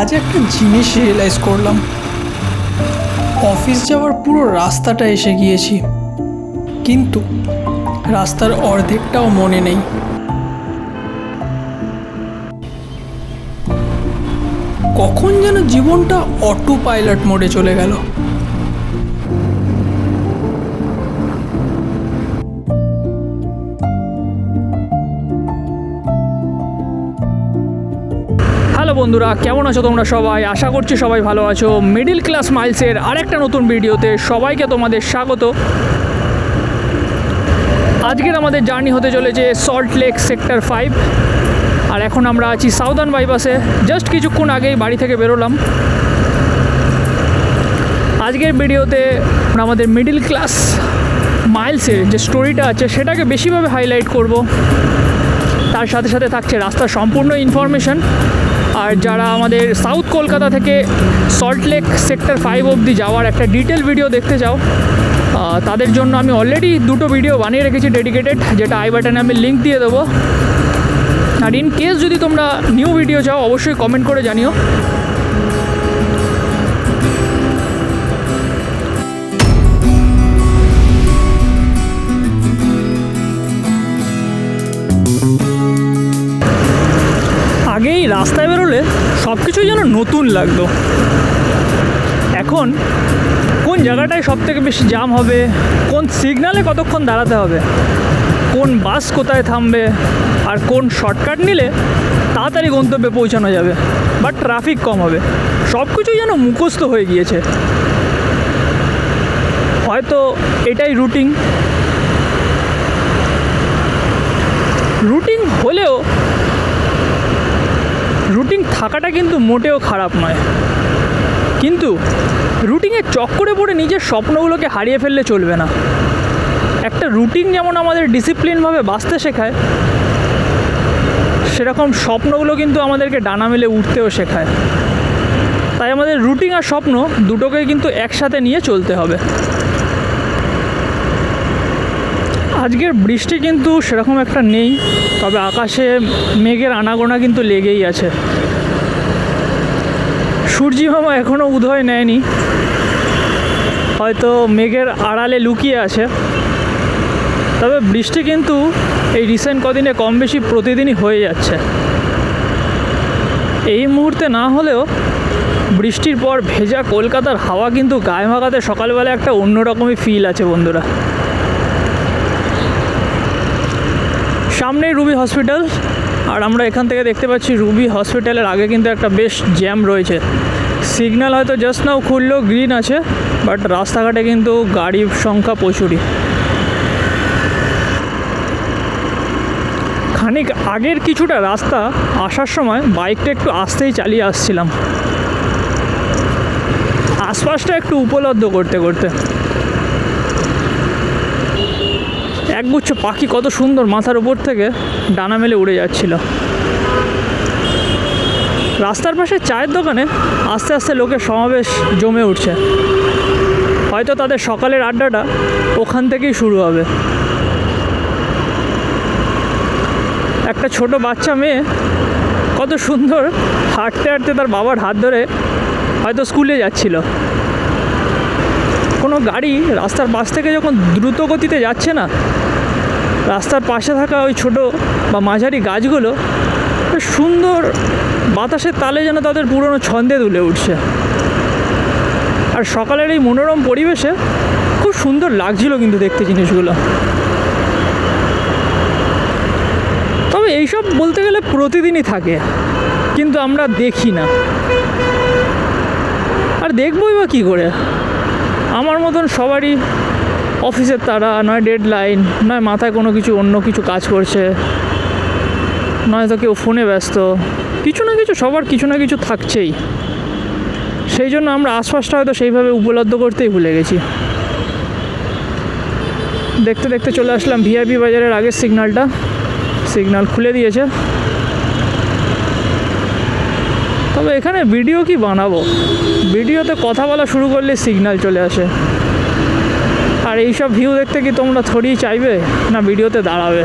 আজ একটা জিনিস রিয়েলাইজ করলাম, অফিস যাওয়ার পুরো রাস্তাটা এসে গিয়েছি, কিন্তু রাস্তার অর্ধেকটাও মনে নেই। কখন যেন জীবনটা অটো পাইলট মোডে চলে গেল। হ্যালো বন্ধুরা, কেমন আছো তোমরা সবাই? আশা করছি সবাই ভালো আছো। মিডল ক্লাস মাইলসের আরেকটা নতুন ভিডিওতে সবাইকে তোমাদের স্বাগত। আজকের আমাদের জার্নি হতে চলেছে সল্ট লেক সেক্টর 5, আর এখন আমরা আছি সাউদার্ন বাইপাসে। জাস্ট কিছুক্ষণ আগেই বাড়ি থেকে বেরোলাম। আজকের ভিডিওতে আমরা আমাদের মিডল ক্লাস মাইলসের যে স্টোরিটা আছে সেটাকে বেশিভাবে হাইলাইট করব। তার সাথে সাথে থাকছে রাস্তার সম্পূর্ণ ইনফরমেশন। আর যারা আমাদের সাউথ কলকাতা থেকে সল্ট লেক সেক্টর 5 অবধি যাওয়ার একটা ডিটেল ভিডিও দেখতে চাও, তাদের জন্য আমি অলরেডি দুটো ভিডিও বানিয়ে রেখেছি ডেডিকেটেড, যেটা আই বাটনে আমি লিঙ্ক দিয়ে দেবো। আর ইন কেস যদি তোমরা নিউ ভিডিও চাও অবশ্যই কমেন্ট করে জানিও। আগেই রাস্তায় বেরোলে সব কিছুই যেন নতুন লাগতো। এখন কোন জায়গাটায় সব থেকে বেশি জ্যাম হবে, কোন সিগনালে কতক্ষণ দাঁড়াতে হবে, কোন বাস কোথায় থামবে, আর কোন শর্টকাট নিলে তাড়াতাড়ি গন্তব্যে পৌঁছানো যাবে বা ট্রাফিক কম হবে, সব কিছুই যেন মুখস্থ হয়ে গিয়েছে। হয়তো এটাই রুটিন হলেও রুটিন থাকাটা কিন্তু মোটেও খারাপ নয়, কিন্তু রুটিনের চক্করে পড়ে নিজের স্বপ্নগুলোকে হারিয়ে ফেললে চলবে না। একটা রুটিন যেমন আমাদের ডিসিপ্লিনভাবে বাঁচতে শেখায়, সেরকম স্বপ্নগুলো কিন্তু আমাদেরকে ডানা মেলে উঠতেও শেখায়। তাই আমাদের রুটিন আর স্বপ্ন দুটোকেই কিন্তু একসাথে নিয়ে চলতে হবে। আজকের বৃষ্টি কিন্তু সেরকম একটা নেই, তবে আকাশে মেঘের আনাগোনা কিন্তু লেগেই আছে। সূর্যি মামা এখনও উদয় নেয়নি, হয়তো মেঘের আড়ালে লুকিয়ে আছে। তবে বৃষ্টি কিন্তু এই রিসেন্ট কদিনে কম বেশি প্রতিদিনই হয়ে যাচ্ছে। এই মুহূর্তে না হলেও বৃষ্টির পর ভেজা কলকাতার হাওয়া কিন্তু গায়ে মাখাতে সকালবেলা একটা অন্যরকমই ফিল আছে বন্ধুরা। সামনেই রুবি হসপিটাল, আর আমরা এখান থেকে দেখতে পাচ্ছি রুবি হসপিটালের আগে কিন্তু একটা বেশ জ্যাম রয়েছে। সিগন্যাল হয়তো জাস্ট নাও খুললেও গ্রিন আছে, বাট রাস্তাঘাটে কিন্তু গাড়ির সংখ্যা প্রচুরই। খানিক আগের কিছুটা রাস্তা আসার সময় বাইকটা একটু আস্তেই চালিয়ে আসছিলাম, আশপাশটা একটু উপলব্ধ করতে করতে। একগুচ্ছ পাখি কত সুন্দর মাথার উপর থেকে ডানা মেলে উড়ে যাচ্ছিল। রাস্তার পাশে চায়ের দোকানে আস্তে আস্তে লোকের সমাবেশ জমে উঠছে। হয়তো তাদের সকালের আড্ডাটা ওখান থেকেই শুরু হবে। একটা ছোট বাচ্চা মেয়ে কত সুন্দর হাঁটতে হাঁটতে তার বাবার হাত ধরে হয়তো স্কুলে যাচ্ছিল। কোনো গাড়ি রাস্তার পাশ থেকে যখন দ্রুত গতিতে যাচ্ছে না, রাস্তার পাশে থাকা ওই ছোটো বা মাঝারি গাছগুলো সুন্দর বাতাসের তালে যেন তাদের পুরনো ছন্দে তুলে উঠছে। আর সকালের এই মনোরম পরিবেশে খুব সুন্দর লাগছিল কিন্তু দেখতে জিনিসগুলো। তবে এইসব বলতে গেলে প্রতিদিনই থাকে, কিন্তু আমরা দেখি না। আর দেখবই বা কী করে? আমার মতন সবারই অফিসের তাড়া, নয় ডেডলাইন, নয় মাথায় কোনো কিছু অন্য কিছু কাজ করছে, নয়তো কেউ ফোনে ব্যস্ত, কিছু না কিছু সবার কিছু না কিছু থাকছেই। সেই জন্য আমরা আশপাশটা হয়তো সেইভাবে উপলব্ধ করতেই ভুলে গেছি। দেখতে দেখতে চলে আসলাম ভিআইপি বাজারের আগের সিগন্যাল খুলে দিয়েছে। তবে এখানে ভিডিও কি বানাবো? ভিডিওতে কথা বলা শুরু করলে সিগন্যাল চলে আসে। আর এইসব ভিউ দেখতে কি তোমরা থোড়ি চাইবে না ভিডিওতে দাঁড়াবে?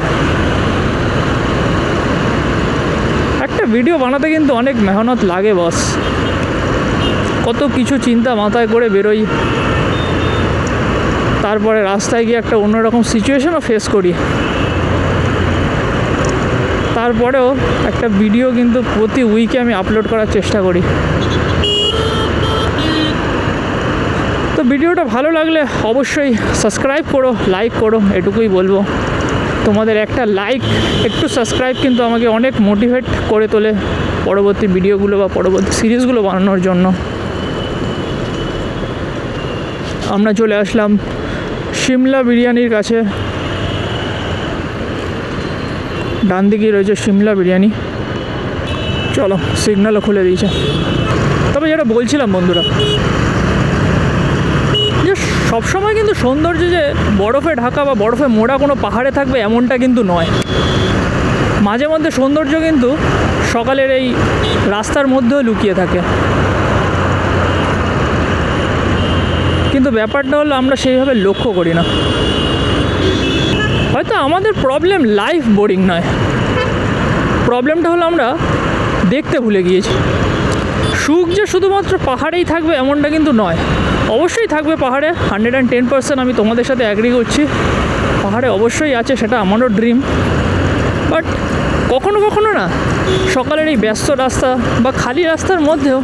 একটা ভিডিও বানাতে কিন্তু অনেক মেহনত লাগে বস। কত কিছু চিন্তা মাথায় করে বেরোই, তারপরে রাস্তায় গিয়ে একটা অন্যরকম সিচুয়েশনও ফেস করি, তারপরেও একটা ভিডিও কিন্তু প্রতি উইকে আমি আপলোড করার চেষ্টা করি। তো ভিডিওটা ভালো লাগলে অবশ্যই সাবস্ক্রাইব করো, লাইক করো, এটুকুই বলবো। তোমাদের একটা লাইক, একটু সাবস্ক্রাইব কিন্তু আমাকে অনেক মোটিভেট করে তোলে পরবর্তী ভিডিওগুলো বা পরবর্তী সিরিজগুলো বানানোর জন্য। আমরা চলে আসলাম সিমলা বিরিয়ানির কাছে। ডান দিকেই রয়েছে সিমলা বিরিয়ানি। চলো, সিগন্যালও খুলে দিয়েছে। তবে যেটা বলছিলাম বন্ধুরা, যে সবসময় কিন্তু সৌন্দর্য যে বরফে ঢাকা বা বরফে মোড়া কোনো পাহাড়ে থাকবে এমনটা কিন্তু নয়। মাঝে মধ্যে সৌন্দর্য কিন্তু সকালের এই রাস্তার মধ্যেও লুকিয়ে থাকে। কিন্তু ব্যাপারটা হলো আমরা সেইভাবে লক্ষ্য করি না। হয়তো আমাদের প্রবলেম লাইফ বোরিং নয়, প্রবলেমটা হলো আমরা দেখতে ভুলে গিয়েছি। সুখ যে শুধুমাত্র পাহাড়েই থাকবে এমনটা কিন্তু নয়। অবশ্যই থাকবে পাহাড়ে, 110% আমি তোমাদের সাথে অ্যাগ্রি করছি। পাহাড়ে অবশ্যই আছে, সেটা আমারও ড্রিম। বাট কখনো কখনো না, সকালের এই ব্যস্ত রাস্তা বা খালি রাস্তার মধ্যেও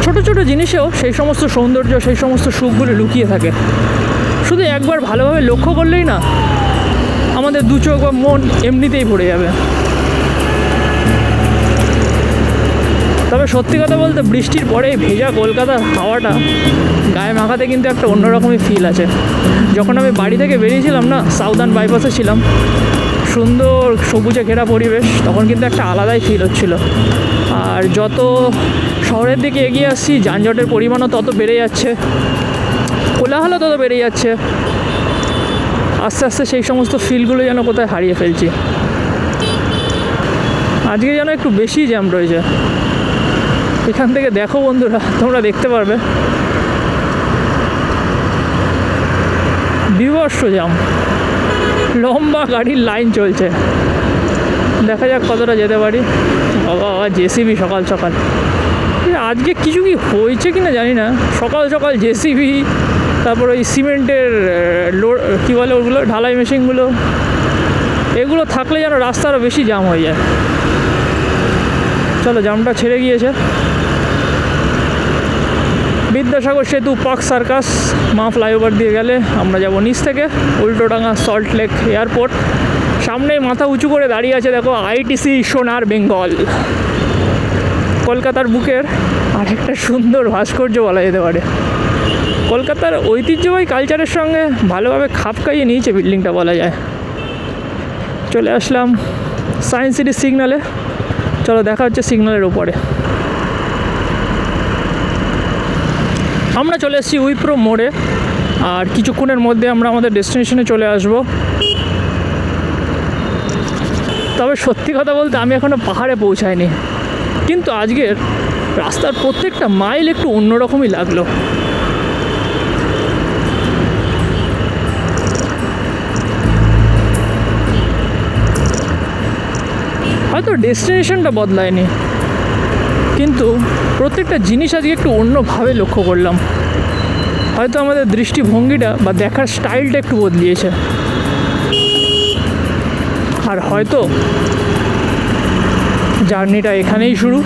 ছোট ছোট জিনিসেও সেই সমস্ত সৌন্দর্য, সেই সমস্ত সুখগুলো লুকিয়ে থাকে। শুধু একবার ভালোভাবে লক্ষ্য করলেই না আমাদের দু চোখ বা মন এমনিতেই ভরে যাবে। তবে সত্যি কথা বলতে বৃষ্টির পরে ভেজা কলকাতার হাওয়াটা গায়ে মাখাতে কিন্তু একটা অন্যরকমই ফিল আছে। যখন আমি বাড়ি থেকে বেরিয়েছিলাম না, সাউদার্ন বাইপাসে ছিলাম, সুন্দর সবুজে ঘেরা পরিবেশ, তখন কিন্তু একটা আলাদাই ফিল হচ্ছিল। আর যত শহরের দিকে এগিয়ে আসছি, যানজটের পরিমাণও তত বেড়ে যাচ্ছে, কোলাহলও তত বেড়ে যাচ্ছে। আস্তে আস্তে সেই সমস্ত ফিলগুলো যেন কোথায় হারিয়ে ফেলছি। আজকে যেন একটু বেশি জ্যাম রয়েছে। এখান থেকে দেখো বন্ধুরা, তোমরা দেখতে পারবে বিভৎস জ্যাম, লম্বা গাড়ির লাইন চলছে। দেখা যাক কতটা যেতে পারি। বাবা, জেসিবি সকাল সকাল, আজকে কিছু কি হয়েছে কি না জানি না। সকাল সকাল জেসিবি, তারপর ওই সিমেন্টের লোড, কী বলে ওগুলো, ঢালাই মেশিনগুলো, এগুলো থাকলে যেন রাস্তা আরও বেশি জ্যাম হয়ে যায়। চলো, জ্যামটা ছেড়ে গিয়েছে। বিদ্যাসাগর সেতু, পার্ক সার্কাস, মা ফ্লাইওভার দিয়ে গেলে আমরা যাব নিচ থেকে উল্টোডাঙ্গা সল্ট লেক এয়ারপোর্ট। সামনেই মাথা উঁচু করে দাঁড়িয়ে আছে দেখো আইটিসি সোনার বেঙ্গল, কলকাতার বুকের আরেকটা সুন্দর ভাস্কর্য বলা যেতে পারে। কলকাতার ঐতিহ্যবাহী কালচারের সঙ্গে ভালোভাবে খাপ খাইয়ে নিয়েছে বিল্ডিংটা বলা যায়। চলে আসলাম সায়েন্স সিটি সিগনালে। চলো, দেখা হচ্ছে সিগন্যালের ওপরে। আমরা চলে এসেছি উইপ্রো মোড়ে, আর কিছুক্ষণের মধ্যে আমরা আমাদের ডেস্টিনেশনে চলে আসব। তবে সত্যি কথা বলতে আমি এখনও পাহাড়ে পৌঁছাইনি, কিন্তু আজকের রাস্তার প্রত্যেকটা মাইল একটু অন্যরকমই লাগলো। হয়তো ডেস্টিনেশনটা বদলায়নি, কিন্তু প্রত্যেকটা জিনিস আজকে একটু অন্যভাবে লক্ষ্য করলাম। হয়তো আমাদের দৃষ্টিভঙ্গিটা বা দেখার স্টাইলটা একটু বদলিয়েছে। আর হয়তো জার্নিটা এখানেই শুরু।